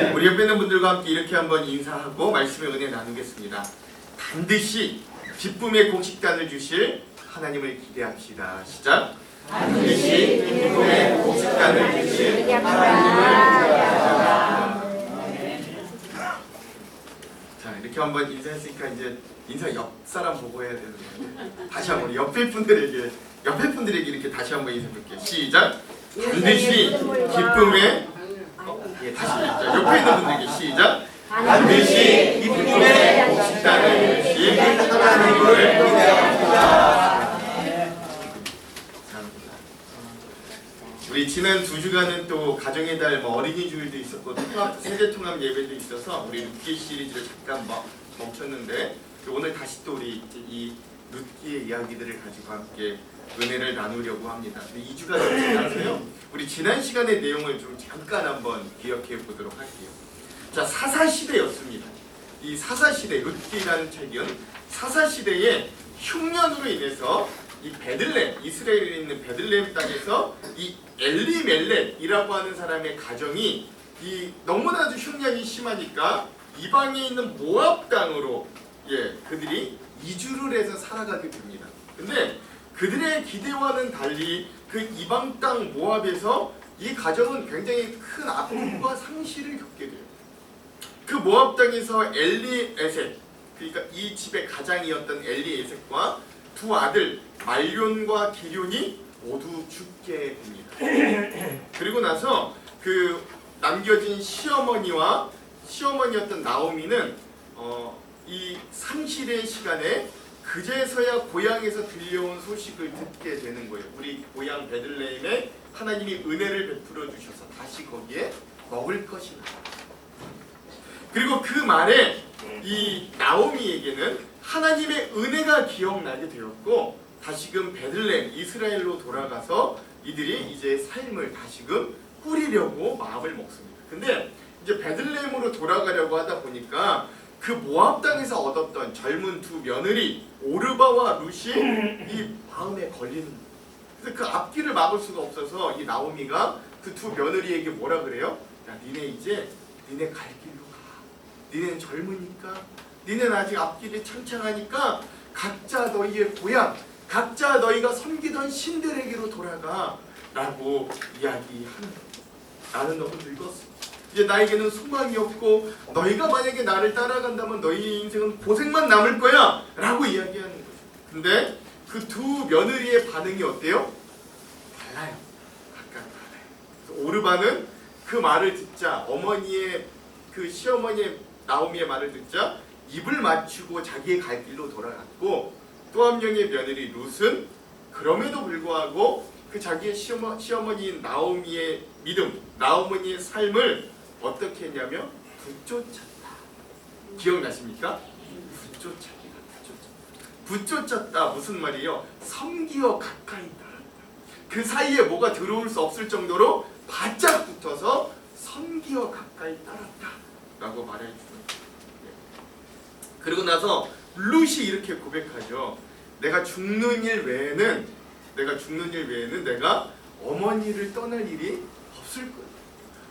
우리 옆에 있는 분들과 함께 이렇게 한번 인사하고 말씀의 은혜 나누겠습니다. 반드시 기쁨의 곡식단을 주실 하나님을 기대합시다. 시작. 반드시 기쁨의 곡식단을 주실 하나님을 기대합시다. 자, 이렇게 한번 인사했으니까 이제 인사 옆 사람 보고 해야 되는데 다시 한번 옆에 분들에게 이렇게 다시 한번 인사드릴게요. 시작. 반드시 기쁨의 다시 옆에 있는 분들에게 시작. 반드시 기쁨의 곡식단을 주신 하나님을 기대합니다. 우리 지난 2주간은 또 가정의 달 어린이주일도 있었고 세대통합 예배도 있어서 우리 룻기 시리즈를 잠깐 멈췄는데 오늘 다시 또 우리 이 룻기의 이야기들을 가지고 함께 은혜를 나누려고 합니다. 2주가 지나서요. 우리 지난 시간의 내용을 좀 잠깐 한번 기억해 보도록 할게요. 자, 사사시대였습니다. 이 사사시대, 룻기라는 책은 사사시대의 흉년으로 인해서 이 베들레헴, 이스라엘에 있는 베들레헴 땅에서 이 엘리멜렉이라고 하는 사람의 가정이 이 너무나도 흉년이 심하니까 이방에 있는 모압 땅으로 그들이 이주를 해서 살아가게 됩니다. 근데 그들의 기대와는 달리 그 이방 땅 모압에서 이 가정은 굉장히 큰 아픔과 상실을 겪게 돼요. 그 모압 땅에서 엘리에셋, 그러니까 이 집의 가장이었던 엘리에셋과 두 아들 말론과 기럝이 모두 죽게 됩니다. 그리고 나서 그 남겨진 시어머니였던 나오미는 이 상실의 시간에 그제서야 고향에서 들려온 소식을 듣게 되는 거예요. 우리 고향 베들레헴에 하나님이 은혜를 베풀어 주셔서 다시 거기에 먹을 것이다. 그리고 그 말에 이 나오미에게는 하나님의 은혜가 기억나게 되었고 다시금 베들레헴 이스라엘로 돌아가서 이들이 이제 삶을 다시금 꾸리려고 마음을 먹습니다. 근데 이제 베들레헴으로 돌아가려고 하다 보니까 그 모압 땅에서 얻었던 젊은 두 며느리 오르바와 룻이 이 마음에 걸리는 거예요. 그래서 그 앞길을 막을 수가 없어서 이 나오미가 그 두 며느리에게 뭐라 그래요? 야, 니네 갈 길로 가. 니네는 젊으니까, 니네는 아직 앞길이 창창하니까 각자 너희의 고향, 각자 너희가 섬기던 신들에게로 돌아가 라고 이야기하는 거예요. 나는 너무 늙었어. 이제 나에게는 소망이 없고 너희가 만약에 나를 따라간다면 너희 인생은 고생만 남을 거야 라고 이야기하는 거죠. 근데 그 두 며느리의 반응이 어때요? 달라요. 각각 달라요. 오르바는 그 말을 듣자 어머니의 그 시어머니의 나오미의 말을 듣자 입을 맞추고 자기의 갈 길로 돌아갔고 또 한 명의 며느리 룻은 그럼에도 불구하고 그 자기의 시어머니인 나오미의 믿음, 나오미의 삶을 어떻게 했냐면 붙쫓았다. 기억나십니까? 붙쫓았다. 무슨 말이에요? 섬기어 가까이 따랐다. 그 사이에 뭐가 들어올 수 없을 정도로 바짝 붙어서 섬기어 가까이 따랐다 라고 말해주는 거예요. 그리고 나서 룻이 이렇게 고백하죠. 내가 죽는 일 외에는 내가 어머니를 떠날 일이 없을 거야.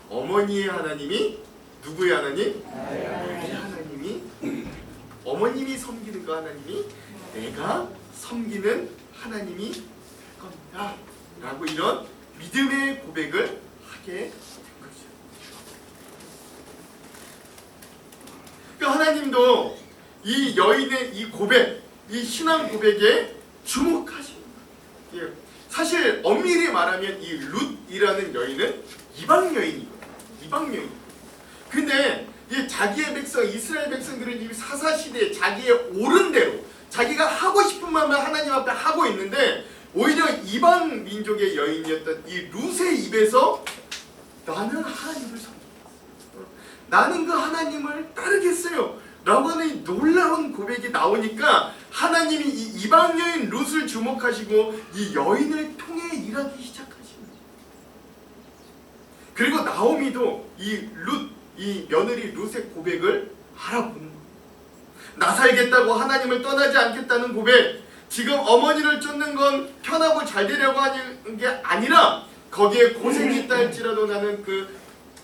어머니의 하나님이 누구의 하나님? 나의 하나님이 어머님이 섬기는 그 하나님이 내가 섬기는 하나님이 될 겁니다 라고 이런 믿음의 고백을 하게 된 거죠. 그러니까 하나님도 이 여인의 이 고백, 이 신앙 고백에 주목하시는 거예요. 사실 엄밀히 말하면 이 룻이라는 여인은 이방 여인이거든요. 이방 여인. 근데 이 자기의 백성 이스라엘 백성들은 이 사사시대에 자기의 옳은 대로 자기가 하고 싶은 말만 하나님 앞에 하고 있는데 오히려 이방 민족의 여인이었던 이 룻의 입에서 나는 하나님을 섬기겠어요. 나는 그 하나님을 따르겠어요 라고 하는 이 놀라운 고백이 나오니까 하나님이 이 이방 여인 룻을 주목하시고 이 여인을 통해 일하기 시작하시는 거예요. 그리고 나오미도 이 며느리 룻의 고백을 알아보는 거예요. 나 살겠다고 하나님을 떠나지 않겠다는 고백, 지금 어머니를 쫓는 건 편하고 잘 되려고 하는 게 아니라 거기에 고생이 있다 할지라도 나는 그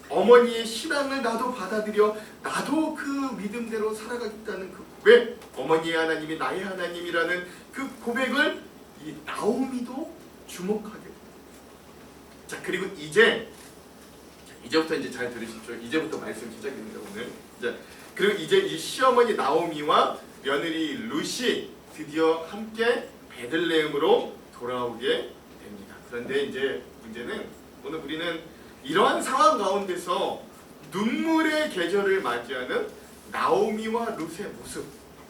어머니의 신앙을 나도 받아들여 나도 그 믿음대로 살아가겠다는 그 고백, 어머니의 하나님이 나의 하나님이라는 그 고백을 이 나오미도 주목하게 됩니다. 자, 그리고 이제부터 이제 잘 들으십시오. 이제부터 말씀 시작입니다. 오늘. 자, 그리고 이제 이 시어머니 나오미와 며느리 룻이 드디어 함께 베들레헴으로 돌아오게 됩니다. 그런데 이제 문제는 오늘 우리는 이러한 상황 가운데서 눈물의 계절을 맞이하는 나오미와 룻의 모습,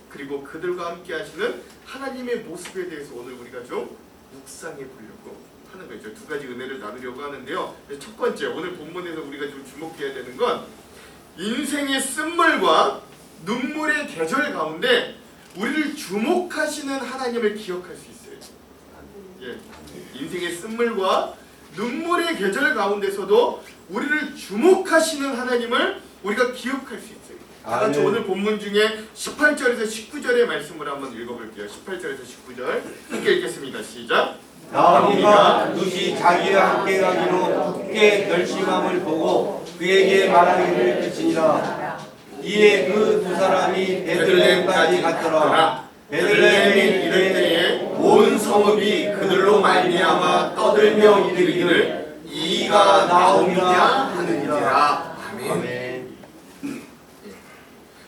그리고 그들과 함께 하시는 하나님의 모습에 대해서 오늘 우리가 좀 묵상해 보려고 하는 거죠. 두 가지 은혜를 나누려고 하는데요. 첫 번째, 오늘 본문에서 우리가 좀 주목해야 되는 건 인생의 쓴물과 눈물의 계절 가운데 우리를 주목하시는 하나님을 기억할 수 있어요. 예. 인생의 쓴물과 눈물의 계절 가운데서도 우리를 주목하시는 하나님을 우리가 기억할 수 있어요. 다 같이 오늘 본문 중에 18절에서 19절의 말씀을 한번 읽어볼게요. 18절에서 19절 함께 읽겠습니다. 시작. 나오미가 룻이 자기와 함께 가기로 굳게 결심함을 보고 그에게 말하기를 그치니라. 이에 그 두 사람이 베들레헴까지 갔더라. 베들레헴이 이를 때에 온 성읍이 그들로 말미암아 떠들며 이르기를 이가 나오미라 하느니라. 아멘.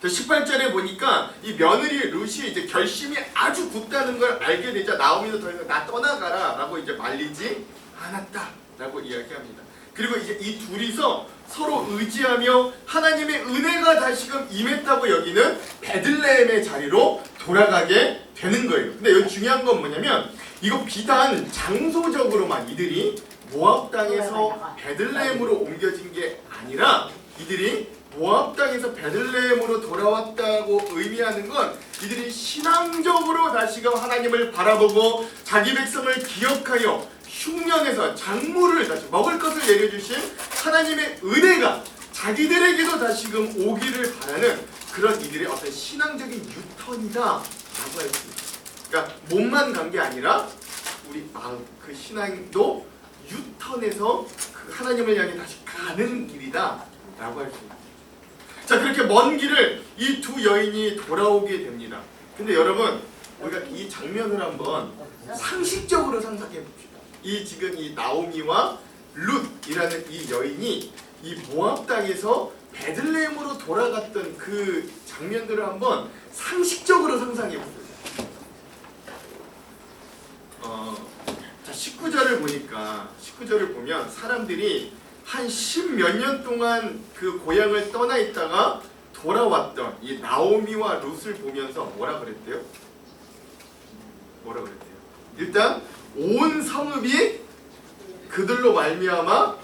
18절에 보니까 이 며느리 룻이 이제 결심이 아주 굳다는 걸 알게 되자 나오미도 더 이상 나 떠나가라 라고 이제 말리지 않았다 라고 이야기합니다. 그리고 이제 이 둘이서 서로 의지하며 하나님의 은혜가 다시금 임했다고 여기는 베들레헴의 자리로 돌아가게 되는 거예요. 근데 여기 중요한 건 뭐냐면 이거 비단 장소적으로만 이들이 모압 땅에서 베들레헴으로 옮겨진 게 아니라 이들이 모압 땅에서 베들레헴으로 돌아왔다고 의미하는 건 이들이 신앙적으로 다시금 하나님을 바라보고 자기 백성을 기억하여 흉년에서 작물을 다시 먹을 것을 내려주신 하나님의 은혜가 자기들에게도 다시금 오기를 바라는 그런 이들의 어떤 신앙적인 유턴이다 라고 할 수 있습니다. 그러니까 몸만 간 게 아니라 우리 마음, 그 신앙도 유턴해서 그 하나님을 향해 다시 가는 길이다 라고 할 수 있습니다. 자, 그렇게 먼 길을 이 두 여인이 돌아오게 됩니다. 근데 여러분, 우리가 이 장면을 한번 상식적으로 상상해 봅시다. 지금 이 나오미와 룻이라는 이 여인이 이 모압 땅에서 베들레헴으로 돌아갔던 그 장면들을 한번 상식적으로 상상해 보세요. 자, 19절을 보면 사람들이 한 10몇 년 동안 그 고향을 떠나 있다가 돌아왔던 이 나오미와 룻을 보면서 뭐라 그랬대요? 일단 온 성읍이 그들로 말미암아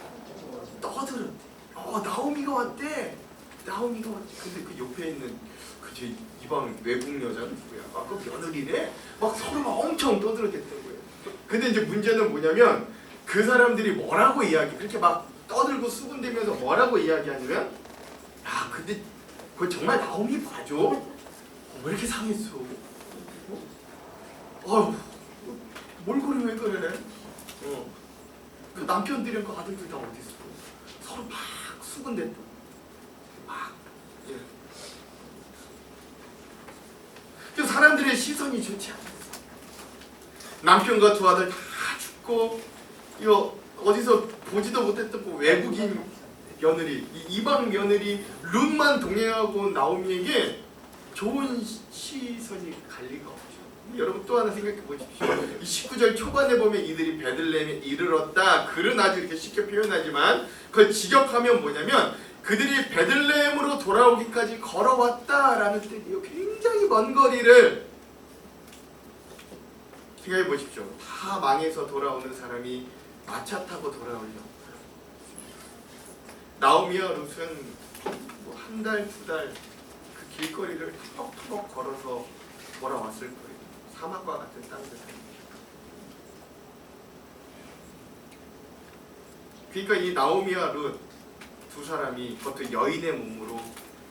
떠들었대. 나오미가 왔대. 근데 그 옆에 있는 그 제 이방 외국 여자는 누구야? 그 며느리래. 막 서로 막 엄청 떠들었댔던 거예요. 근데 이제 문제는 뭐냐면 그 사람들이 뭐라고 그렇게 막 떠들고 수군대면서 뭐라고 이야기하냐면, 야, 근데 그거 정말 나오미 맞아? 왜 이렇게 상했어? 몰골이 왜 그래? 그 남편들이랑 그 아들들 다 어디 있어? 서로 막 수군댔다. 예. 그 사람들의 시선이 좋지 않았어. 남편과 두 아들 다 죽고, 이거 어디서 보지도 못했던 그 외국인 며느리, 이방 며느리 룻만 동행하고 나오미에게 좋은 시선이 갈 리가 없죠. 여러분 또 하나 생각해 보십시오. 이 19절 초반에 보면 이들이 베들레헴에 이르렀다. 글은 아주 이렇게 쉽게 표현하지만 그걸 직역하면 뭐냐면 그들이 베들레헴으로 돌아오기까지 걸어왔다라는 뜻이에요. 굉장히 먼 거리를 생각해 보십시오. 다 망해서 돌아오는 사람이 마차 타고 돌아오려고. 나오미와 룻은 뭐 한 달, 두 달 그 길거리를 터벅터벅 걸어서 돌아왔을 거예요. 사막과 같은 땅들. 그러니까 이 나오미와 룻 두 사람이 그것도 여인의 몸으로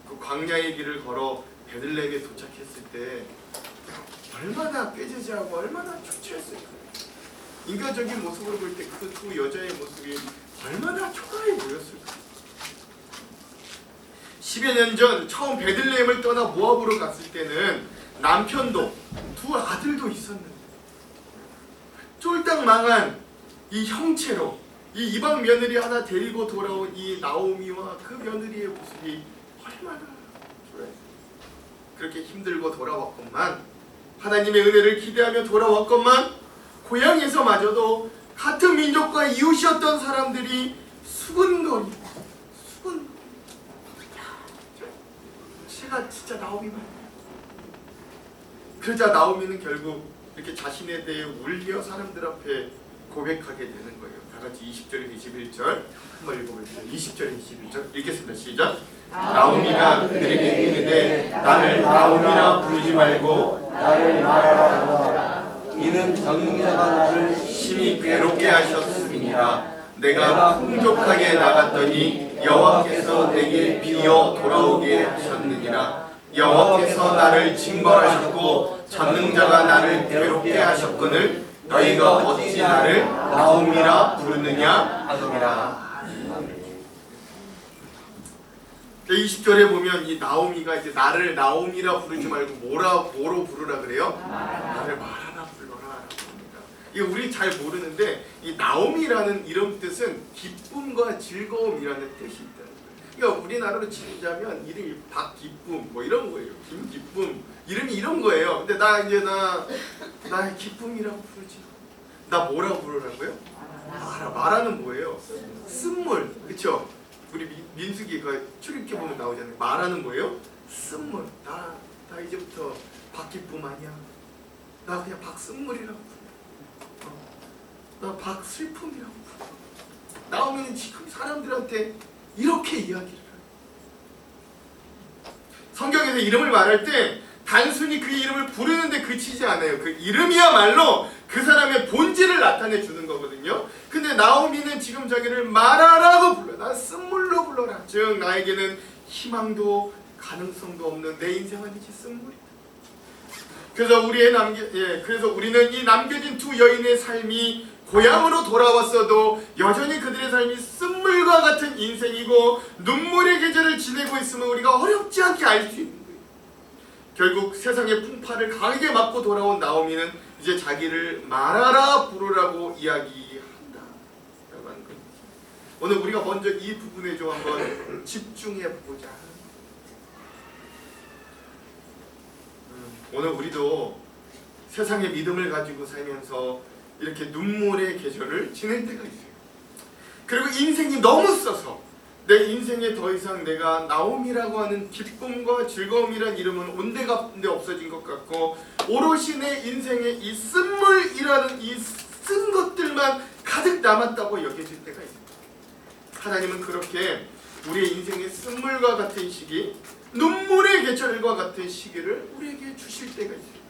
그 광야의 길을 걸어 베들레헴에 도착했을 때 얼마나 꾀지지하고 얼마나 초췌했을까요? 인간적인 모습으로 볼 때 그 두 여자의 모습이 얼마나 초라해 보였을까요? 10여 년 전 처음 베들레헴을 떠나 모압으로 갔을 때는 남편도 두 아들도 있었는데 쫄딱 망한 이 형체로 이 이방 며느리 하나 데리고 돌아온 이 나오미와 그 며느리의 모습이 얼마나 좋아요. 그렇게 힘들고 돌아왔건만, 하나님의 은혜를 기대하며 돌아왔건만, 고향에서마저도 같은 민족과 이웃이었던 사람들이 수근거리고 제가 진짜 나오미만. 그러자 나오미는 결국 이렇게 자신에 대해 울며 사람들 앞에 고백하게 되는 거예요. 다 같이 20절에서 21절 한번 읽어볼게요. 20절에 21절 읽겠습니다. 시작. 나오미가 그들에게 이르되 나를 나오미라 부르지 말고 나를 마라라. 이는 전능자가 나를 심히 괴롭게 하셨음이니라. 내가 풍족하게 나갔더니 여호와께서 내게 비어 돌아오게 하셨느니라. 여호와께서 나를 징벌하셨고 전능자가 나를 괴롭게 하셨거늘 너희가 어찌 나를 나오미라 부르느냐 하더라. 20절에 보면 이 나오미가 이제 나를 나오미라 부르지 말고 뭐로 부르라 그래요? 나를 마라라 불러라 라고 합니다. 이거 우리 잘 모르는데 이 나오미라는 이름 뜻은 기쁨과 즐거움이라는 뜻이 있다는 거예요. 그러니까 우리나라로 치자면 이름이 박기쁨 뭐 이런 거예요. 김기쁨 이름이 이런 거예요. 근데 나 기쁨이라고 부르지. 나 뭐라고 부르라고요? 마라는 뭐예요? 쓴물, 그렇죠? 우리 민수기가 출입기 보면 나오잖아요. 마라는 뭐예요? 쓴물. 나 이제부터 박기쁨 아니야. 나 그냥 박쓴물이라고 부르. 나 박슬픔이라고 부르. 나오면 지금 사람들한테 이렇게 이야기를 해요. 성경에서 이름을 말할 때 단순히 그 이름을 부르는데 그치지 않아요. 그 이름이야말로 그 사람의 본질을 나타내 주는 거거든요. 근데 나오미는 지금 자기를 마라라고 불러. 난 쓴물로 불러라. 즉 나에게는 희망도 가능성도 없는 내 인생은 이제 쓴물이다. 그래서 그래서 우리는 이 남겨진 두 여인의 삶이 고향으로 돌아왔어도 여전히 그들의 삶이 쓴물과 같은 인생이고 눈물의 계절을 지내고 있음을 우리가 어렵지 않게 알 수 있는 거예요. 결국 세상의 풍파를 강하게 맞고 돌아온 나오미는 이제 자기를 마라라 부르라고 이야기한다 라고 하는 거예요. 오늘 우리가 먼저 이 부분에 좀 한번 집중해 보자. 오늘 우리도 세상의 믿음을 가지고 살면서 이렇게 눈물의 계절을 지낼 때가 있어요. 그리고 인생이 너무 써서 내 인생에 더 이상 내가 나옴이라고 하는 기쁨과 즐거움이란 이름은 온데간데 없어진 것 같고 오롯이 내 인생에 이 쓴물이라는 이 쓴 것들만 가득 남았다고 여겨질 때가 있습니다. 하나님은 그렇게 우리의 인생의 쓴물과 같은 시기, 눈물의 계절과 같은 시기를 우리에게 주실 때가 있어요.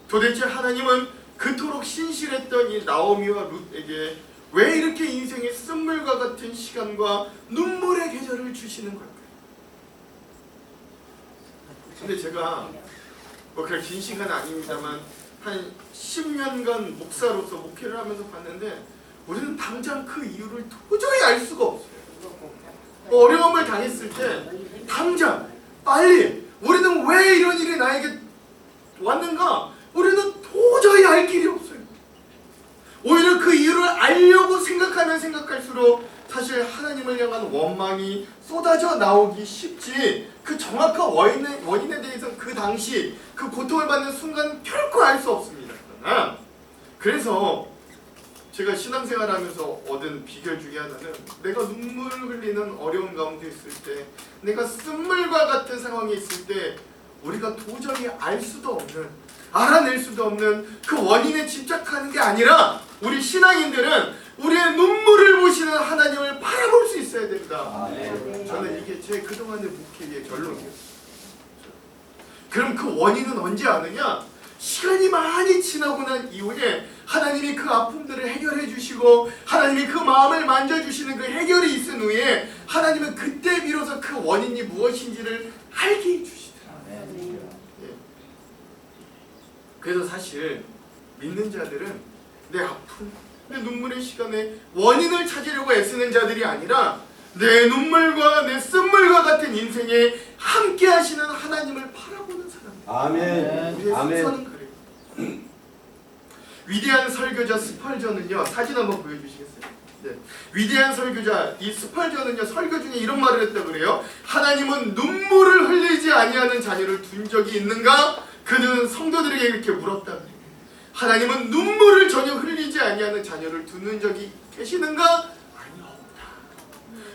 도대체 하나님은 그토록 신실했던 이 나오미와 룻에게 왜 이렇게 인생의 쓴물과 같은 시간과 눈물의 계절을 주시는 걸까요? 근데 제가 뭐 그렇게 긴 시간은 아닙니다만 한 10년간 목사로서 목회를 하면서 봤는데 우리는 당장 그 이유를 도저히 알 수가 없어요. 어려움을 당했을 때 당장 빨리 우리는 왜 이런 일이 나에게 왔는가? 우리는 도저히 알 길이 없어요. 오히려 그 이유를 알려고 생각하면 생각할수록 사실 하나님을 향한 원망이 쏟아져 나오기 쉽지 그 정확한 원인에 대해서는 그 당시 그 고통을 받는 순간 결코 알 수 없습니다. 그래서 제가 신앙생활하면서 얻은 비결 중에 하나는 내가 눈물 흘리는 어려운 가운데 있을 때 내가 쓴물과 같은 상황에 있을 때 우리가 도저히 알 수도 없는 알아낼 수도 없는 그 원인에 집착하는 게 아니라 우리 신앙인들은 우리의 눈물을 보시는 하나님을 바라볼 수 있어야 된다. 저는 이게 제 그동안의 목회의 결론이었어요. 그럼 그 원인은 언제 아느냐? 시간이 많이 지나고 난 이후에 하나님이 그 아픔들을 해결해 주시고 하나님이 그 마음을 만져주시는 그 해결이 있은 후에 하나님은 그때 비로소 그 원인이 무엇인지를 알게 해주시더라고요. 그래서 사실 믿는 자들은 내 아픔, 내 눈물의 시간에 원인을 찾으려고 애쓰는 자들이 아니라 내 눈물과 내 쓴물과 같은 인생에 함께 하시는 하나님을 바라보는 사람. 아멘. 우리의 아멘. 순서는 그래요. 위대한 설교자 스펄전은요, 사진 한번 보여주시겠어요? 네. 위대한 설교자 이 스펄전은요, 설교 중에 이런 말을 했다 그래요. 하나님은 눈물을 흘리지 아니하는 자녀를 둔 적이 있는가? 그는 성도들에게 이렇게 물었다 그래요. 하나님은 눈물을 전혀 흘리지 아니하는 자녀를 두는 적이 계시는가? 아니, 없다.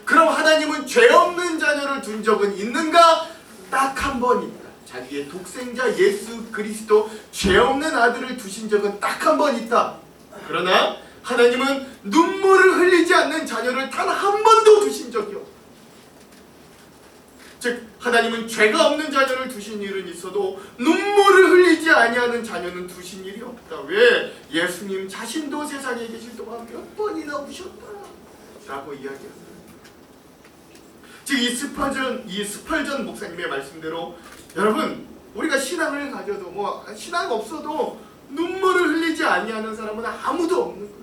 그럼 하나님은 죄 없는 자녀를 둔 적은 있는가? 딱 한 번 있다. 자기의 독생자 예수 그리스도 죄 없는 아들을 두신 적은 딱 한 번 있다. 그러나 하나님은 눈물을 흘리지 않는 자녀를 단 한 번도 두신 적이 없다. 즉 하나님은 죄가 없는 자녀를 두신 일은 있어도 눈물을 흘리지 아니하는 자녀는 두신 일이 없다. 왜? 예수님 자신도 세상에 계실 동안 몇 번이나 우셨다 라고 이야기합니다. 즉 이 스펄전 목사님의 말씀대로 여러분, 우리가 신앙을 가져도 뭐 신앙 없어도 눈물을 흘리지 아니하는 사람은 아무도 없는 거예요.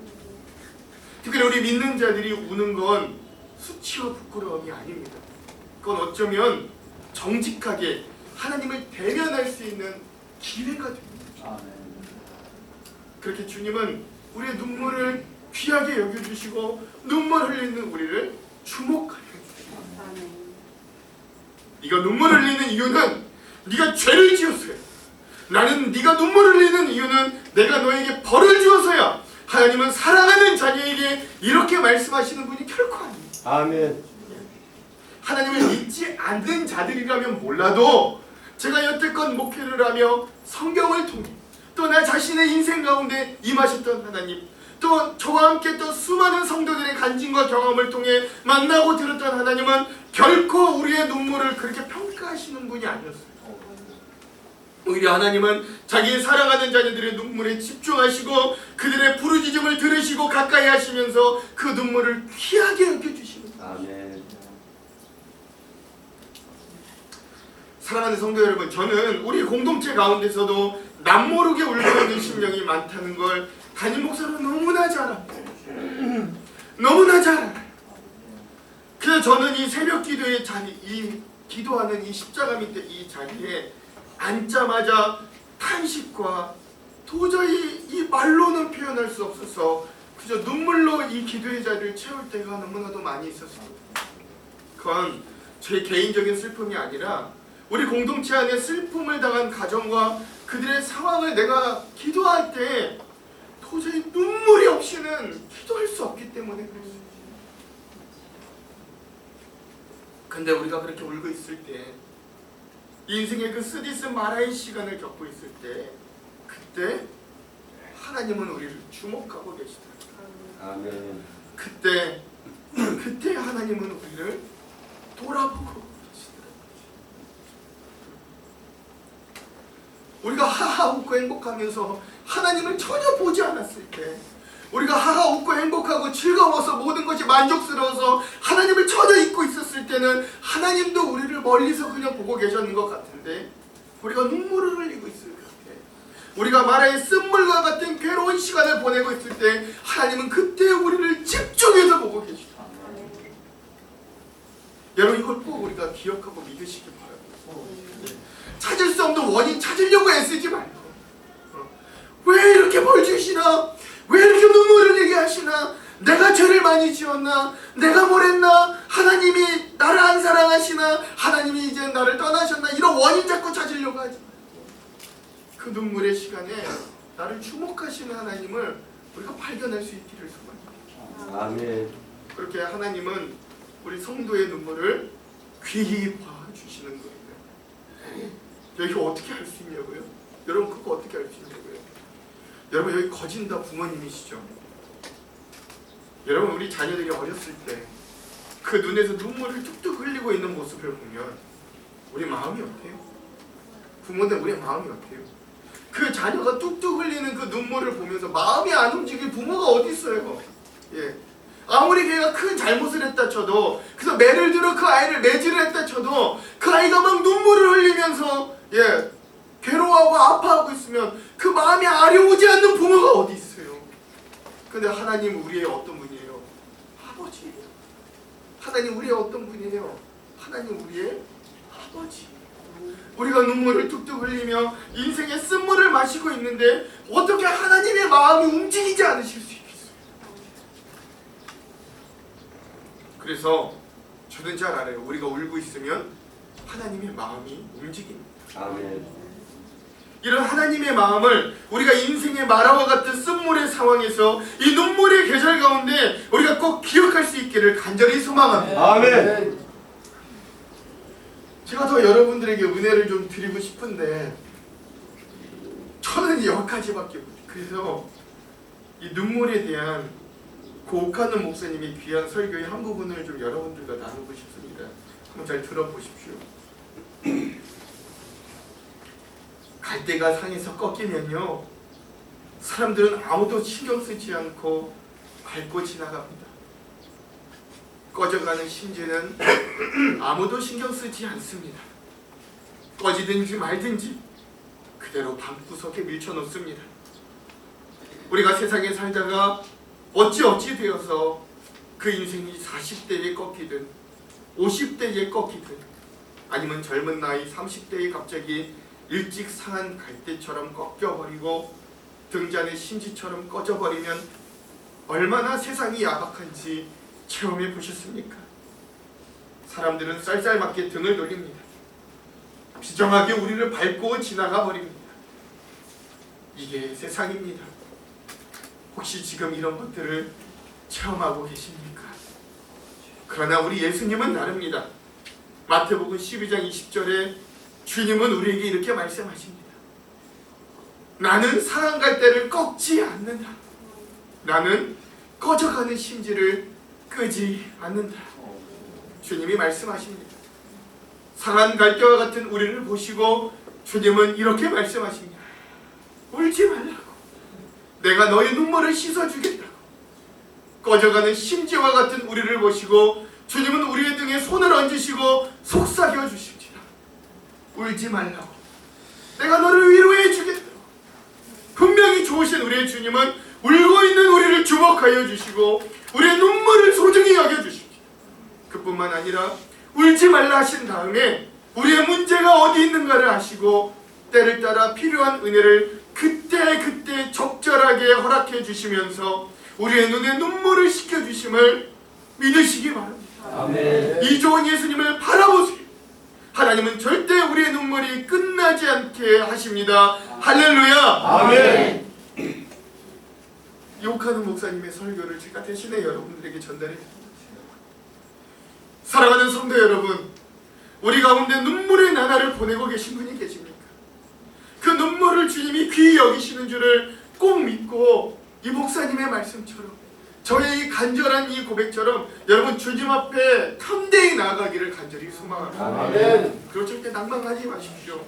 특별히 우리 믿는 자들이 우는 건 수치와 부끄러움이 아닙니다. 그건 어쩌면 정직하게 하나님을 대면할 수 있는 기회가 됩니다. 그렇게 주님은 우리의 눈물을 귀하게 여겨주시고 눈물 흘리는 우리를 주목하여 주십니다. 네가 눈물 흘리는 이유는 네가 죄를 지었어요. 나는 네가 눈물 흘리는 이유는 내가 너에게 벌을 주어서야. 하나님은 사랑하는 자녀에게 이렇게 말씀하시는 분이 결코 아닙니다. 아멘. 하나님을 믿지 않는 자들이라면 몰라도 제가 여태껏 목회를 하며 성경을 통해 또 나 자신의 인생 가운데 임하셨던 하나님, 또 저와 함께 또 수많은 성도들의 간증과 경험을 통해 만나고 들었던 하나님은 결코 우리의 눈물을 그렇게 평가하시는 분이 아니었어요. 오히려 하나님은 자기의 사랑하는 자녀들의 눈물에 집중하시고 그들의 부르짖음을 들으시고 가까이 하시면서 그 눈물을 귀하게 여겨주시는 거예요. 아멘. 사랑하는 성도 여러분, 저는 우리 공동체 가운데서도 남모르게 울고 있는 심령이 많다는 걸 담임 목사로 너무나 잘 압니다. 너무나 잘 알아요. 그래서 저는 이 새벽 기도의 자리, 이 기도하는 이 십자가 밑에 이 자리에 앉자마자 탄식과 도저히 이 말로는 표현할 수 없어서 그저 눈물로 이 기도의 자리를 채울 때가 너무나도 많이 있었습니다. 그건 제 개인적인 슬픔이 아니라 우리 공동체 안에 슬픔을 당한 가정과 그들의 상황을 내가 기도할 때 도저히 눈물이 없이는 기도할 수 없기 때문에 그랬어요. 근데 우리가 그렇게 울고 있을 때, 인생의 그 쓰디스 마라의 시간을 겪고 있을 때, 그때 하나님은 우리를 주목하고 계시더라고요. 아멘. 그때 하나님은 우리를 돌아보고 우리가 하하 웃고 행복하면서 하나님을 전혀 보지 않았을 때, 우리가 하하 웃고 행복하고 즐거워서 모든 것이 만족스러워서 하나님을 전혀 잊고 있었을 때는 하나님도 우리를 멀리서 그냥 보고 계셨는 것 같은데, 우리가 눈물을 흘리고 있을 때, 우리가 마라의 쓴물과 같은 괴로운 시간을 보내고 있을 때 하나님은 그때 우리를 집중해서 보고 계시다. 여러분, 이걸 꼭 우리가 기억하고 믿으시기 바랍니다. 찾을 수 없는 원인 찾으려고 애쓰지 말고, 왜 이렇게 벌 주시나? 왜 이렇게 눈물을 흘리게 하시나? 내가 죄를 많이 지었나? 내가 뭘 했나? 하나님이 나를 안 사랑하시나? 하나님이 이제 나를 떠나셨나? 이런 원인 자꾸 찾으려고 하지 말고, 그 눈물의 시간에 나를 주목하시는 하나님을 우리가 발견할 수 있기를 소망합니다. 아멘. 그렇게 하나님은 우리 성도의 눈물을 귀히 봐주시는 거예요. 이거 어떻게 할 수 있냐고요? 여러분, 그거 어떻게 할 수 있냐고요? 여러분, 여기 거진 다 부모님이시죠? 여러분, 우리 자녀들이 어렸을 때 그 눈에서 눈물을 뚝뚝 흘리고 있는 모습을 보면 우리 마음이 어때요? 부모들 우리 마음이 어때요? 그 자녀가 뚝뚝 흘리는 그 눈물을 보면서 마음이 안 움직일 부모가 어디 있어요? 예. 아무리 걔가 큰 잘못을 했다 쳐도, 그래서 매를 들어 그 아이를 매질을 했다 쳐도 그 아이가 막 눈물을 흘리면서 괴로워하고 아파하고 있으면 그 마음이 아려오지 않는 부모가 어디 있어요? 근데 하나님 우리의 어떤 분이에요? 아버지예요. 하나님 하나님 우리의 어떤 분이에요? 하나님 우리의 아버지. 우리가 눈물을 뚝뚝 흘리며 인생의 쓴물을 마시고 있는데 어떻게 하나님의 마음이 움직이지 않으실 수 있겠어요? 그래서 저는 잘 알아요. 우리가 울고 있으면 하나님의 마음이 움직입니다. 아멘. 이런 하나님의 마음을 우리가 인생의 마라와 같은 쓴물의 상황에서 이 눈물의 계절 가운데 우리가 꼭 기억할 수 있기를 간절히 소망합니다. 아멘. 제가 더 여러분들에게 은혜를 좀 드리고 싶은데 저는 여기까지밖에 못해요. 그래서 이 눈물에 대한 오카노 목사님이 귀한 설교의 한 부분을 좀 여러분들과 나누고 싶습니다. 한번 잘 들어보십시오. 갈대가 상에서 꺾이면요, 사람들은 아무도 신경 쓰지 않고 밟고 지나갑니다. 꺼져가는 심지는 아무도 신경 쓰지 않습니다. 꺼지든지 말든지 그대로 방구석에 밀쳐놓습니다. 우리가 세상에 살다가 어찌어찌 되어서 그 인생이 40대에 꺾이든 50대에 꺾이든 아니면 젊은 나이 30대에 갑자기 일찍 상한 갈대처럼 꺾여버리고 등잔의 심지처럼 꺼져버리면 얼마나 세상이 야박한지 체험해 보셨습니까? 사람들은 쌀쌀맞게 등을 돌립니다. 비정하게 우리를 밟고 지나가 버립니다. 이게 세상입니다. 혹시 지금 이런 것들을 체험하고 계십니까? 그러나 우리 예수님은 다릅니다. 마태복음 12장 20절에 주님은 우리에게 이렇게 말씀하십니다. 나는 상한 갈대를 꺾지 않는다. 나는 꺼져가는 심지를 끄지 않는다. 주님이 말씀하십니다. 상한 갈대와 같은 우리를 보시고 주님은 이렇게 말씀하십니다. 울지 말라고. 내가 너의 눈물을 씻어주겠다고. 꺼져가는 심지와 같은 우리를 보시고 주님은 우리의 등에 손을 얹으시고 속삭여 주십니다. 울지 말라고. 내가 너를 위로해 주겠다고. 분명히 좋으신 우리의 주님은 울고 있는 우리를 주목하여 주시고 우리의 눈물을 소중히 여겨주십니다. 그뿐만 아니라 울지 말라 하신 다음에 우리의 문제가 어디 있는가를 아시고 때를 따라 필요한 은혜를 그때 적절하게 허락해 주시면서 우리의 눈에 눈물을 씻겨주심을 믿으시기 바랍니다. 아멘. 이 좋은 예수님을 바라보세요. 하나님은 절대 우리의 눈물이 끝나지 않게 하십니다. 할렐루야. 아멘. 욕하는 목사님의 설교를 제가 대신에 여러분들에게 전달해 드립니다. 사랑하는 성도 여러분, 우리 가운데 눈물의 나날을 보내고 계신 분이 계십니까? 그 눈물을 주님이 귀히 여기시는 줄을 꼭 믿고 이 목사님의 말씀처럼 저의 이 간절한 이 고백처럼 여러분 주님 앞에 탐대히 나아가기를 간절히 소망합니다. 아멘. 그리고 절대 낭만하지 마십시오.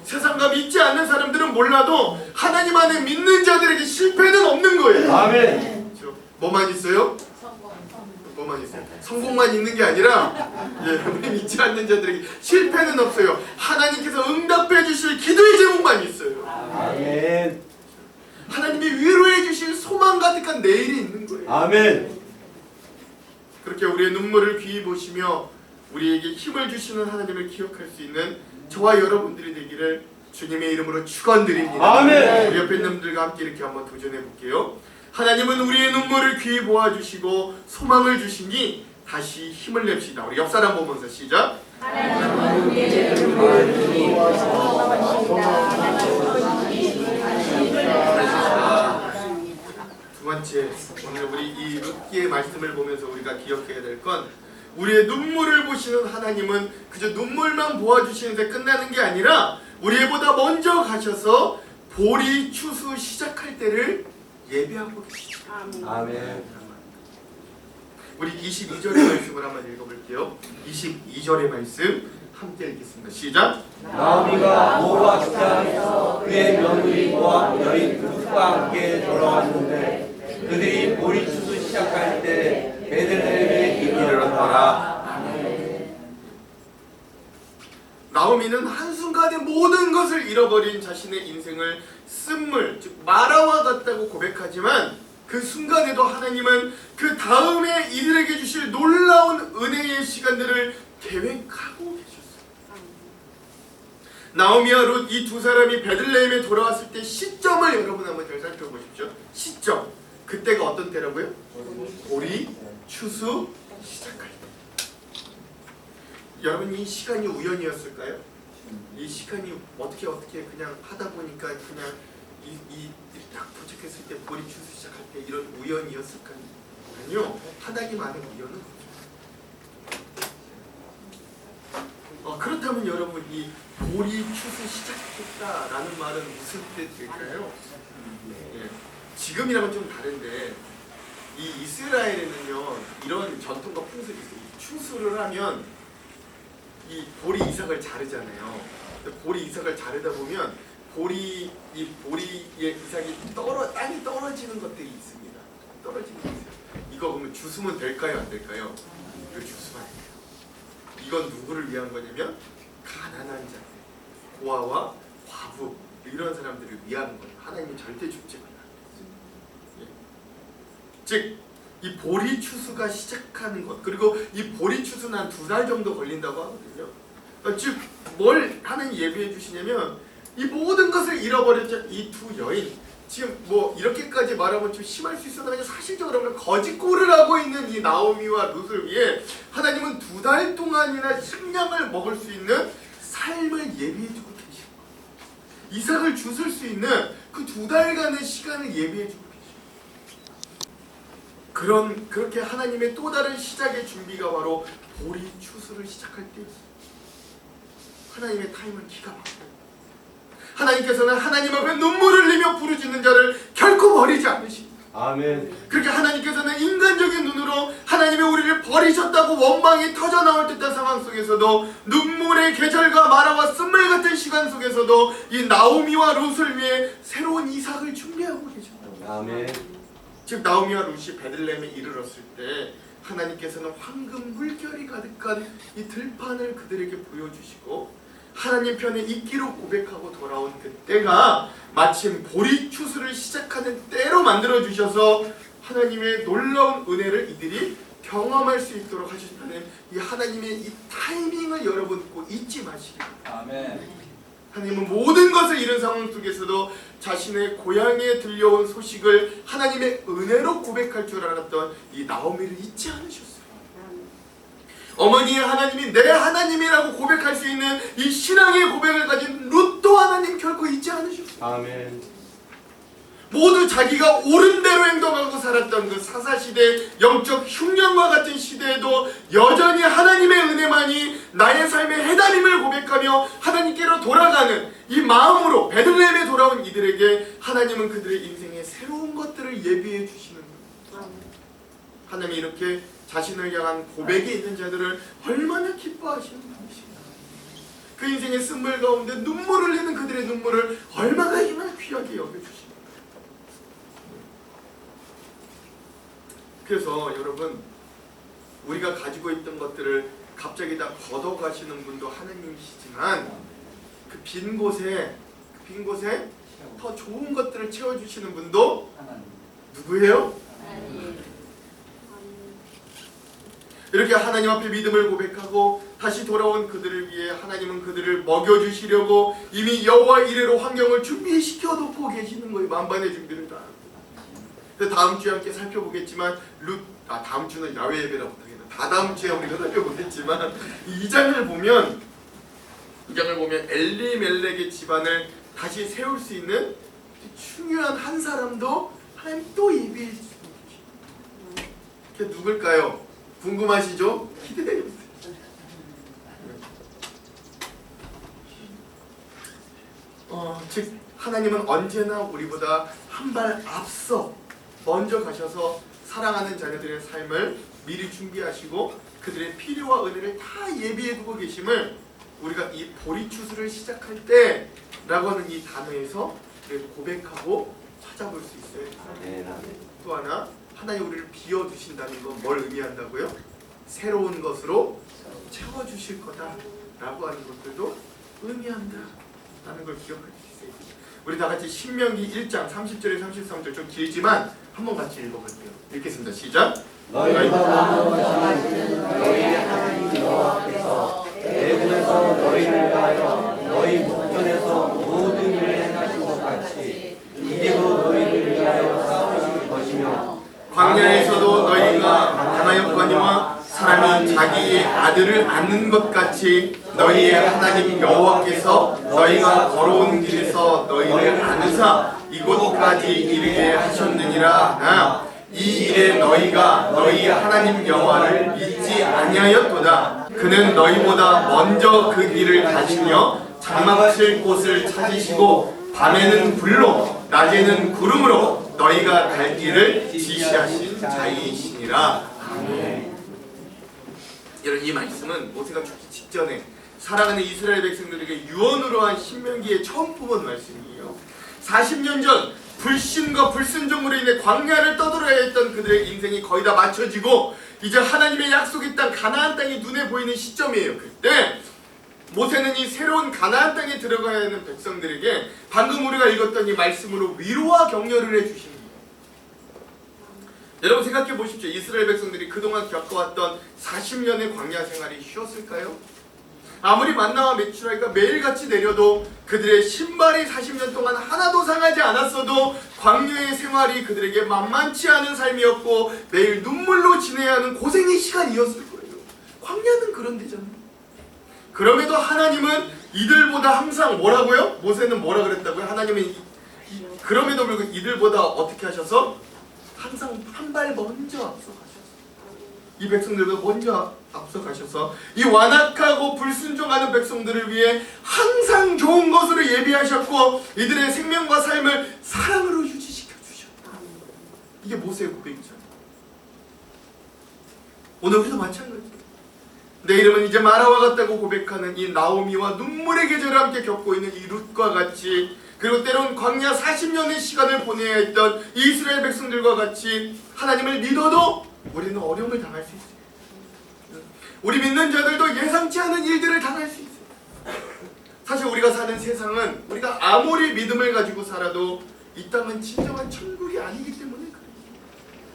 세상과 믿지 않는 사람들은 몰라도 하나님 안에 믿는 자들에게 실패는 없는 거예요. 아멘. 그렇죠? 뭐만 있어요? 뭐만 있어요? 성공만 있는 게 아니라 우리 믿지 않는 자들에게 실패는 없어요. 하나님께서 응답해 주실 기도의 제목만 있어요. 아멘. 하나님이 위로해 주실 소망 가득한 내일이 있는 거예요. 아멘. 그렇게 우리의 눈물을 귀히 보시며 우리에게 힘을 주시는 하나님을 기억할 수 있는 저와 여러분들이 되기를 주님의 이름으로 축원드립니다. 아멘. 우리 옆에 놈들과 함께 이렇게 한번 도전해 볼게요. 하나님은 우리의 눈물을 귀히 보아주시고 소망을 주시니 다시 힘을 냅시다. 우리 옆 사람 보면서 시작. 하나님은 우리의 눈물을 귀히 두 번째, 오늘 우리 이 룻기의 말씀을 보면서 우리가 기억해야 될 건 우리의 눈물을 보시는 하나님은 그저 눈물만 보아주시는데 끝나는 게 아니라 우리보다 먼저 가셔서 보리 추수 시작할 때를 예비하고 계십니다. 아멘. 우리 22절의 말씀을 한번 읽어볼게요. 22절의 말씀 함께 읽겠습니다. 시작. 나오미가 모압 시장에서 그의 며느리와 여인 룻과 함께 돌아왔는데 그들이 보리 추수 시작할 때 베들레헴에 이르렀더라. 나오미는 한순간에 모든 것을 잃어버린 자신의 인생을 쓴물, 즉 마라와 같다고 고백하지만 그 순간에도 하나님은 그 다음에 이들에게 주실 놀라운 은혜의 시간들을 계획하고 계셨어요. 나오미와 룻 이 두 사람이 베들레헴에 돌아왔을 때 시점을 여러분 한번 잘 살펴보십시오. 시점. 그때가 어떤 때라고요? 보리 추수 시작할 때. 여러분 이 시간이 우연이었을까요? 이 시간이 어떻게 그냥 하다 보니까 그냥 이 딱 도착했을 때 보리 추수 시작할 때 이런 우연이었을까요? 아니요. 하나님 안에 우연은 없어요. 그렇다면 여러분 이 보리 추수 시작했다라는 말은 무슨 뜻일까요? 예. 지금이랑은 좀 다른데 이 이스라엘에는요 이런 전통과 풍습이 있어요. 추수를 하면 이 보리 이삭을 자르잖아요. 보리 이삭을 자르다 보면 보리의 이삭이 땅이 떨어지는 것들이 있습니다. 떨어지는 게 있어요. 이거 보면 주스면 될까요, 안 될까요? 이거 주스면 안 돼요. 이건 누구를 위한 거냐면 가난한 자, 고아와 과부 이런 사람들을 위한 거예요. 하나님이 절대 줍지 말라. 예. 즉, 이 보리 추수가 시작하는 것, 그리고 이 보리 추수는 한 2달 정도 걸린다고 하거든요. 즉, 뭘 하나님 예비해 주시냐면 이 모든 것을 잃어버렸죠. 이 두 여인. 지금 뭐 이렇게까지 말하면 좀 심할 수 있어도 사실적으로 보면 거짓골을 하고 있는 이 나오미와 룻을 위해 하나님은 2달 동안이나 식량을 먹을 수 있는 삶을 예비해 주고 계신 거예요. 이삭을 주실 수 있는 그 2달간의 시간을 예비해 주고 계신 거예요. 그렇게 하나님의 또 다른 시작의 준비가 바로 보리 추수를 시작할 때였어요. 하나님의 타임은 기가 막혀요. 하나님께서는 하나님 앞에 눈물을 흘리며 부르짖는 자를 결코 버리지 않으십니다. 아멘. 그렇게 하나님께서는 인간적인 눈으로 하나님의 우리를 버리셨다고 원망이 터져나올 듯한 상황 속에서도 눈물의 계절과 마라와 쓴물 같은 시간 속에서도 이 나오미와 룻을 위해 새로운 이삭을 준비하고 계십니다. 아멘. 즉 나오미와 룻이 베들레헴에 이르렀을 때 하나님께서는 황금 물결이 가득한 이 들판을 그들에게 보여주시고 하나님 편에 있기로 고백하고 돌아온 그때가 마침 보리 추수를 시작하는 때로 만들어주셔서 하나님의 놀라운 은혜를 이들이 경험할 수 있도록 하셨다는 이 하나님의 이 타이밍을 여러분 꼭 잊지 마시기 바랍니다. 아멘. 하나님은 모든 것을 잃은 상황 속에서도 자신의 고향에 들려온 소식을 하나님의 은혜로 고백할 줄 알았던 이 나오미를 잊지 않으셨어요. 어머니의 하나님이 내 하나님이라고 고백할 수 있는 이 신앙의 고백을 가진 룻도 하나님 결코 잊지 않으셨어요. 아멘. 모두 자기가 옳은 대로 행동하고 살았던 그 사사시대 영적 흉년과 같은 시대에도 여전히 하나님의 은혜만이 나의 삶의 해답임을 고백하며 하나님께로 돌아가는 이 마음으로 베들레헴에 돌아온 이들에게 하나님은 그들의 인생에 새로운 것들을 예비해 주시는 거예요. 하나님이 이렇게 자신을 향한 고백이 있는 자들을 얼마나 기뻐하시는 분이십니까? 그 인생의 쓴물 가운데 눈물을 흘리는 그들의 눈물을 얼마나 귀하게 여겨주십니까? 그래서 여러분 우리가 가지고 있던 것들을 갑자기 다 걷어가시는 분도 하나님이시지만 그 빈 곳에 더 좋은 것들을 채워주시는 분도 누구예요? 이렇게 하나님 앞에 믿음을 고백하고 다시 돌아온 그들을 위해 하나님은 그들을 먹여주시려고 이미 여호와 이레로 환경을 준비시켜 놓고 계시는 거예요. 만반의 준비를 다. 다음 주에 함께 살펴보겠지만 다음 주는 야외 예배라 못하겠다. 다다음 주에 우리가 살펴보겠지만 이 장을 보면 엘리멜렉의 집안을 다시 세울 수 있는 중요한 한 사람도 하나님 또 예비해 주시고 계십니다. 그게 누굴까요? 궁금하시죠? 기대해 보세요. 즉 하나님은 언제나 우리보다 한 발 앞서 먼저 가셔서 사랑하는 자녀들의 삶을 미리 준비하시고 그들의 필요와 은혜를 다 예비해 두고 계심을 우리가 이 보리 추수를 시작할 때라고 하는 이 단어에서 고백하고 찾아볼 수 있어요. 또 하나 하나님 우리를 비워두신다는 건 뭘 의미한다고요? 새로운 것으로 채워주실 거다라고 하는 것들도 의미한다라는 걸 기억할 수 있어요. 우리 다 같이 신명기 1장 30절에 33절 좀 길지만 한번 같이 읽어볼게요. 읽겠습니다. 시작. 너희가 나누어지는 너희의 하나님 여호와께서 애굽에서 너희를 위하여 너희 목전에서 모든 일을 행하신 것 같이 이제도 너희를 위하여 싸우실 것이며 광야에서도 너희가 하나님과 사람이 자기의 아들을 안는 것 같이 너희의 하나님 여호와께서 너희가 걸어온 길에서 너희를 안으사 이곳까지 이르게 하셨느니라. 이 일에 너희가 너희 하나님 여호와를 믿지 아니하였도다. 그는 너희보다 먼저 그 길을 가시며 장막하실 곳을 찾으시고 밤에는 불로 낮에는 구름으로 너희가 갈 길을 지시하신 자이시니라. 아멘. 여러분, 이 말씀은 모세가 죽기 직전에 살아가는 이스라엘 백성들에게 유언으로 한 신명기에 처음 뽑은 말씀이에요. 40년 전 불신과 불순종으로 인해 광야를 떠돌아야 했던 그들의 인생이 거의 다 맞춰지고 이제 하나님의 약속의 땅 가나안 땅이 눈에 보이는 시점이에요. 그때 모세는 이 새로운 가나안 땅에 들어가야 하는 백성들에게 방금 우리가 읽었던 이 말씀으로 위로와 격려를 해주십니다. 여러분 생각해 보십시오. 이스라엘 백성들이 그동안 겪어왔던 40년의 광야 생활이 쉬웠을까요? 아무리 만나와 메추라기가 매일같이 내려도 그들의 신발이 40년 동안 하나도 상하지 않았어도 광야의 생활이 그들에게 만만치 않은 삶이었고 매일 눈물로 지내야 하는 고생의 시간이었을 거예요. 광야는 그런 데잖아요. 그럼에도 하나님은 이들보다 항상 뭐라고요? 모세는 뭐라 그랬다고요? 하나님은 그럼에도 불구하고 이들보다 어떻게 하셔서? 항상 한 발 먼저 앞서가셔서 이 백성들보다 먼저 앞서가셔서 이 완악하고 불순종하는 백성들을 위해 항상 좋은 것으로 예비하셨고 이들의 생명과 삶을 사랑으로 유지시켜 주셨다. 이게 모세의 고백이잖아요. 오늘 우리도 마찬가지예요. 내 이름은 이제 마라와 같다고 고백하는 이 나오미와 눈물의 계절을 함께 겪고 있는 이 룻과 같이, 그리고 때론 광야 40년의 시간을 보내야 했던 이스라엘 백성들과 같이 하나님을 믿어도 우리는 어려움을 당할 수 있어요. 우리 믿는 자들도 예상치 않은 일들을 당할 수 있어요. 사실 우리가 사는 세상은 우리가 아무리 믿음을 가지고 살아도 이 땅은 진정한 천국이 아니기 때문에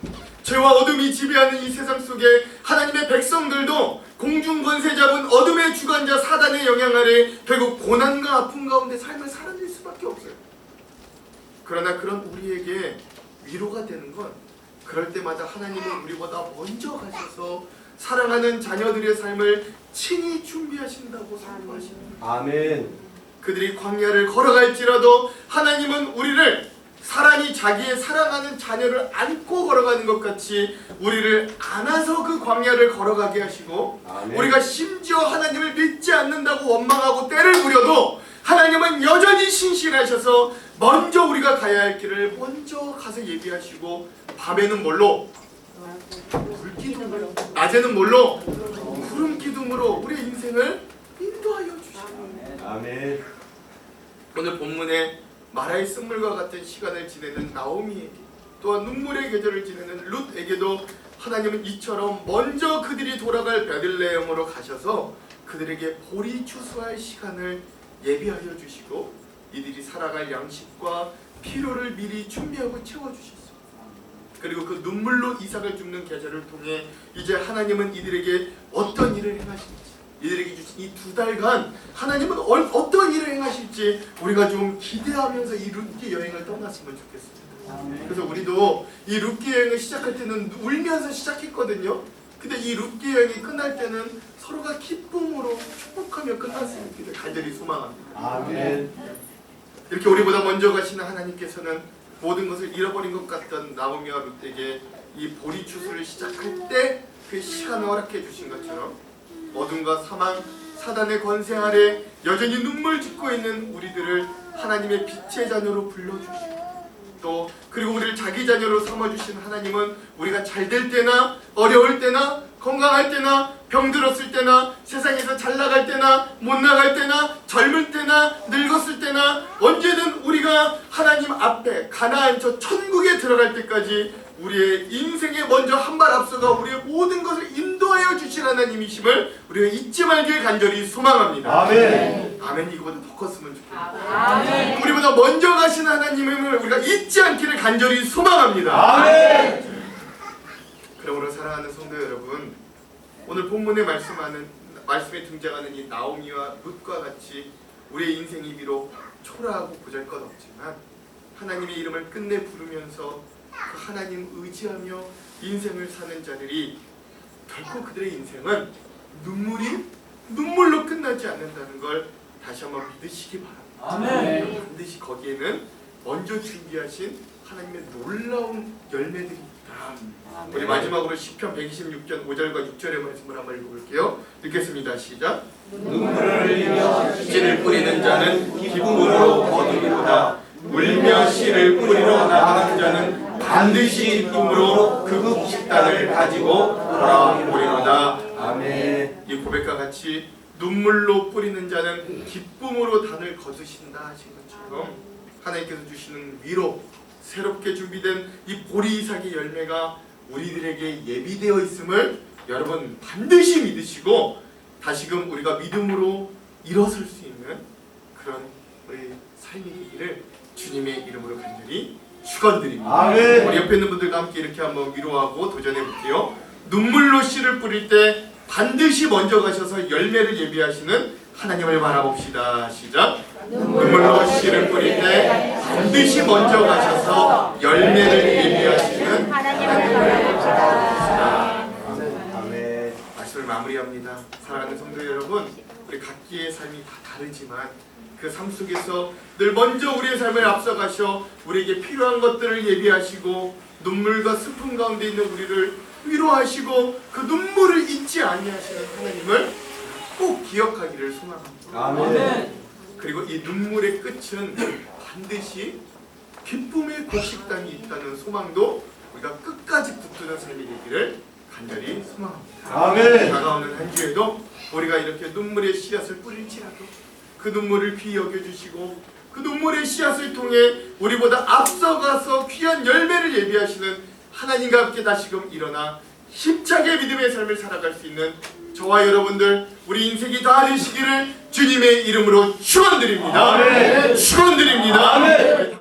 그래요. 죄와 어둠이 지배하는 이 세상 속에 하나님의 백성들도 공중 권세 잡은 어둠의 주관자 사단의 영향 아래 결국 고난과 아픔 가운데 삶을 살아낼 수밖에 없어요. 그러나 그런 우리에게 위로가 되는 건 그럴 때마다 하나님은 우리보다 먼저 가셔서 사랑하는 자녀들의 삶을 친히 준비하신다고 선포하십니다. 아멘. 그들이 광야를 걸어갈지라도 하나님은 우리를 사람이 자기의 사랑하는 자녀를 안고 걸어가는 것 같이 우리를 안아서 그 광야를 걸어가게 하시고, 아멘. 우리가 심지어 하나님을 믿지 않는다고 원망하고 때를 부려도 하나님은 여전히 신실하셔서 먼저 우리가 가야 할 길을 먼저 가서 예비하시고, 밤에는 뭘로? 불기둥으로, 낮에는 뭘로? 구름 기둥으로 우리의 인생을 인도하여 주십니다. 아멘. 오늘 본문에 마라의 쓴물과 같은 시간을 지내는 나오미에게, 또한 눈물의 계절을 지내는 룻에게도 하나님은 이처럼 먼저 그들이 돌아갈 베들레헴으로 가셔서 그들에게 보리 추수할 시간을 예비하여 주시고 이들이 살아갈 양식과 필요를 미리 준비하고 채워주셨어요. 그리고 그 눈물로 이삭을 줍는 계절을 통해 이제 하나님은 이들에게 어떤 일을 행하실지, 이들에게 주신 이 2달간 하나님은 어떤 일을 행하실지 우리가 좀 기대하면서 이 룻기 여행을 떠났으면 좋겠습니다. 그래서 우리도 이 룻기 여행을 시작할 때는 울면서 시작했거든요. 근데 이 룻기 여행이 끝날 때는 서로가 기쁨으로 축복하며 끝났으면 좋겠어요. 간절히 소망합니다. 아멘. 이렇게 우리보다 먼저 가시는 하나님께서는 모든 것을 잃어버린 것 같던 나오미와 룻에게 이 보리 추수를 시작할 때 그 시간을 허락해 주신 것처럼 어둠과 사망, 사단의 권세 아래 여전히 눈물 짓고 있는 우리들을 하나님의 빛의 자녀로 불러주시고, 또 그리고 우리를 자기 자녀로 삼아주신 하나님은 우리가 잘 될 때나 어려울 때나 건강할 때나 병들었을 때나 세상에서 잘 나갈 때나 못 나갈 때나 젊을 때나 늙었을 때나 언제든 우리가 하나님 앞에 가나안 저 천국에 들어갈 때까지 우리의 인생에 먼저 한 발 앞서가 우리의 모든 것을 인도하여 주실 하나님이심을 우리가 잊지 말길 간절히 소망합니다. 아멘. 아멘. 이거보다 더 컸으면 좋겠네요. 아멘. 우리보다 먼저 가신 하나님을 우리가 잊지 않기를 간절히 소망합니다. 아멘. 그러므로 사랑하는 성도 여러분, 오늘 본문에 말씀에 등장하는 이 나오미와 룻과 같이 우리의 인생이 비록 초라하고 보잘것없지만 하나님의 이름을 끝내 부르면서 그 하나님 의지하며 인생을 사는 자들이 결코 그들의 인생은 눈물로 끝나지 않는다는 걸 다시 한번 믿으시기 바랍니다. 아멘. 반드시 거기에는 먼저 준비하신 하나님의 놀라운 열매들이 있다. 우리 마지막으로 시편 126편 5절과 6절의 말씀을 한번 읽어볼게요. 읽겠습니다. 시작. 눈물을 흘리며 씨를 뿌리는 자는 기쁨으로 거두리로다. 울며 씨를 뿌리러 나가는 자는 반드시 기쁨으로 그 식단을 가지고 돌아오리로다. 아멘. 이 고백과 같이 눈물로 뿌리는 자는 기쁨으로 단을 거두신다 하신 것처럼 하나님께서 주시는 위로, 새롭게 준비된 이 보리 이삭의 열매가 우리들에게 예비되어 있음을 여러분 반드시 믿으시고 다시금 우리가 믿음으로 일어설 수 있는 그런 우리 삶이 되기를 주님의 이름으로 간절히 축원드립니다. 아멘. 우리 옆에 있는 분들과 함께 이렇게 한번 위로하고 도전해 볼게요. 눈물로 씨를 뿌릴 때 반드시 먼저 가셔서 열매를 예비하시는 하나님을 바라봅시다. 시작. 눈물로 씨를 뿌릴 때 반드시 먼저 가셔서 열매를 예비하시는 하나님을 바라봅시다. 아멘. 말씀을 마무리합니다. 사랑하는 성도 여러분, 우리 각기의 삶이 다 다르지만 그 삶 속에서 늘 먼저 우리의 삶을 앞서가셔 우리에게 필요한 것들을 예비하시고 눈물과 슬픔 가운데 있는 우리를 위로하시고 그 눈물을 잊지 아니하시는 하나님을 꼭 기억하기를 소망합니다. 아멘. 그리고 이 눈물의 끝은 반드시 기쁨의 곡식당이 있다는 소망도 우리가 끝까지 붙드는 삶이 되기를 간절히 소망합니다. 아멘. 다가오는 한 주에도 우리가 이렇게 눈물의 씨앗을 뿌릴지라도 그 눈물을 귀히 여겨주시고 그 눈물의 씨앗을 통해 우리보다 앞서가서 귀한 열매를 예비하시는 하나님과 함께 다시금 일어나 힘차게 믿음의 삶을 살아갈 수 있는 저와 여러분들 우리 인생이 다 되시기를 주님의 이름으로 축원드립니다. 아멘. 축원드립니다. 아멘.